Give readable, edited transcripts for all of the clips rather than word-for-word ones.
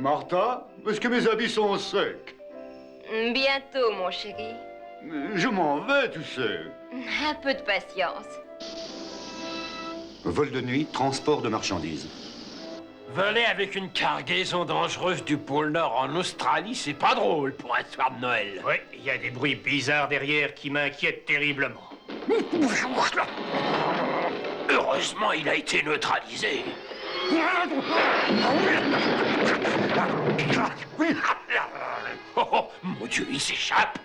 Martha, est-ce que mes habits sont secs? Bientôt, mon chéri. Je m'en vais, tu sais. Un peu de patience. Vol de nuit, transport de marchandises. Voler avec une cargaison dangereuse du pôle Nord en Australie, c'est pas drôle pour un soir de Noël. Oui, il y a des bruits bizarres derrière qui m'inquiètent terriblement. Heureusement, il a été neutralisé. Oh, oh, mon Dieu, il s'échappe.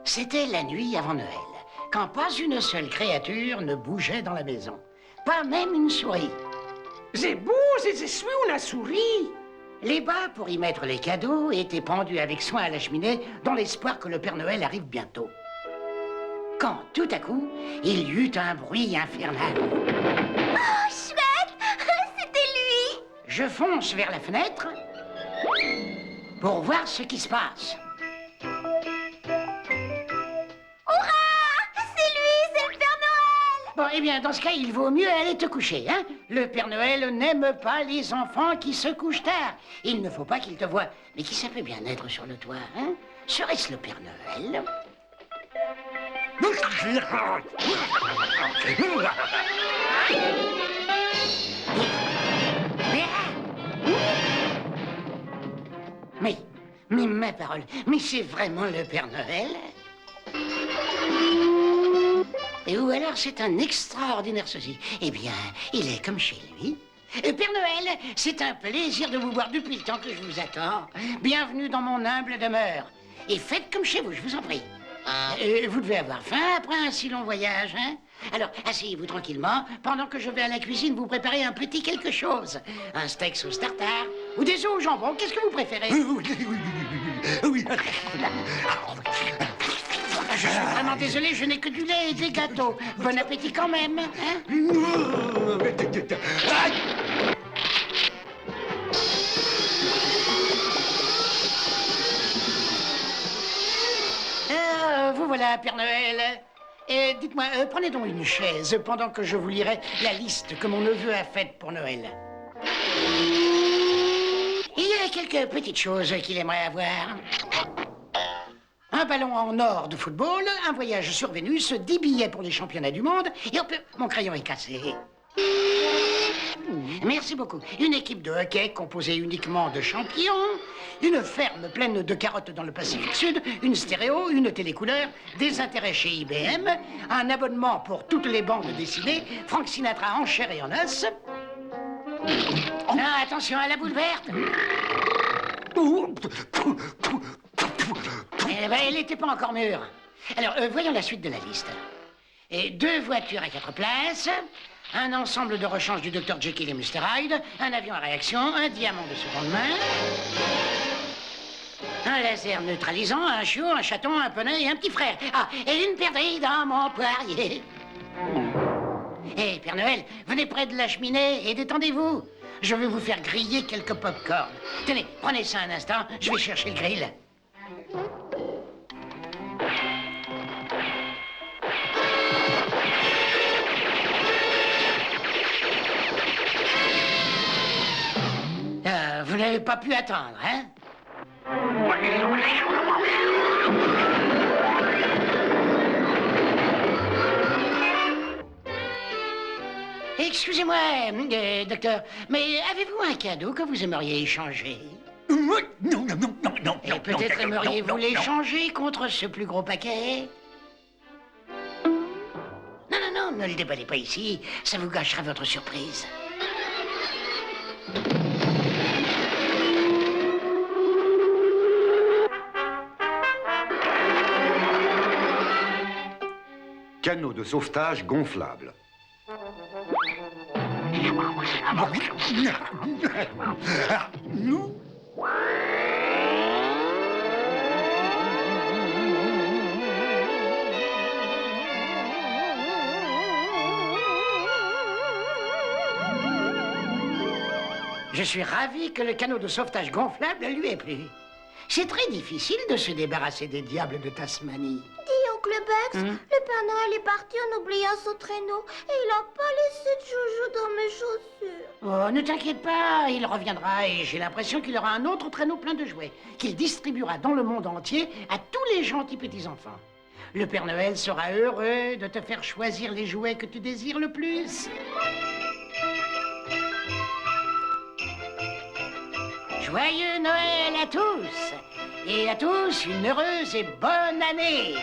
C'était la nuit avant Noël, quand pas une seule créature ne bougeait dans la maison. Pas même une souris. C'est beau, c'est une souris. Les bas pour y mettre les cadeaux étaient pendus avec soin à la cheminée dans l'espoir que le Père Noël arrive bientôt. Quand, tout à coup, il y eut un bruit infernal. Oh, chouette! C'était lui! Je fonce vers la fenêtre pour voir ce qui se passe. Bon, eh bien, dans ce cas, il vaut mieux aller te coucher, hein? Le Père Noël n'aime pas les enfants qui se couchent tard. Il ne faut pas qu'il te voie. Mais qui ça peut bien être sur le toit, hein? Serait-ce le Père Noël? Mais ma parole, mais c'est vraiment le Père Noël? Et ou alors c'est un extraordinaire sosie. Eh bien, il est comme chez lui. Père Noël, c'est un plaisir de vous voir depuis le temps que je vous attends. Bienvenue dans mon humble demeure. Et faites comme chez vous, je vous en prie. Vous devez avoir faim après un si long voyage, hein? Alors, asseyez-vous tranquillement, pendant que je vais à la cuisine vous préparer un petit quelque chose. Un steak sauce tartare, ou des œufs au jambon, qu'est-ce que vous préférez? Oui. Je suis vraiment désolé, je n'ai que du lait et des gâteaux. Bon appétit quand même, hein? Vous voilà, Père Noël. Dites-moi, prenez donc une chaise pendant que je vous lirai la liste que mon neveu a faite pour Noël. Il y a quelques petites choses qu'il aimerait avoir. Un ballon en or de football, un voyage sur Vénus, 10 billets pour les championnats du monde, et hop, mon crayon est cassé. Merci beaucoup. Une équipe de hockey composée uniquement de champions, une ferme pleine de carottes dans le Pacifique Sud, une stéréo, une télécouleur, des intérêts chez IBM, un abonnement pour toutes les bandes dessinées, Frank Sinatra en chair et en os. Ah, attention à la boule verte. Eh ben, elle n'était pas encore mûre. Alors, voyons la suite de la liste. 2 voitures à 4 places, un ensemble de rechange du Dr Jekyll et Mr Hyde, un avion à réaction, un diamant de seconde main, un laser neutralisant, un chiot, un chaton, un poney et un petit frère. Ah, et une perdrix dans mon poirier. Père Noël, venez près de la cheminée et détendez-vous. Je vais vous faire griller quelques pop-corn. Tenez, prenez ça un instant, je vais chercher le grill. Vous n'avez pas pu attendre, hein? Excusez-moi, docteur, mais avez-vous un cadeau que vous aimeriez échanger? Non. Et peut-être aimeriez-vous l'échanger contre ce plus gros paquet? Non, ne le déballez pas ici, ça vous gâchera votre surprise. Canot de sauvetage gonflable. Je suis ravi que le canot de sauvetage gonflable lui ait plu. C'est très difficile de se débarrasser des diables de Tasmanie. Dis, oncle Bex, le Père Noël est parti en oubliant son traîneau et il n'a pas laissé de joujou dans mes chaussures. Oh, ne t'inquiète pas, il reviendra et j'ai l'impression qu'il aura un autre traîneau plein de jouets qu'il distribuera dans le monde entier à tous les gentils petits-enfants. Le Père Noël sera heureux de te faire choisir les jouets que tu désires le plus. Joyeux Noël à tous! Et à tous, une heureuse et bonne année!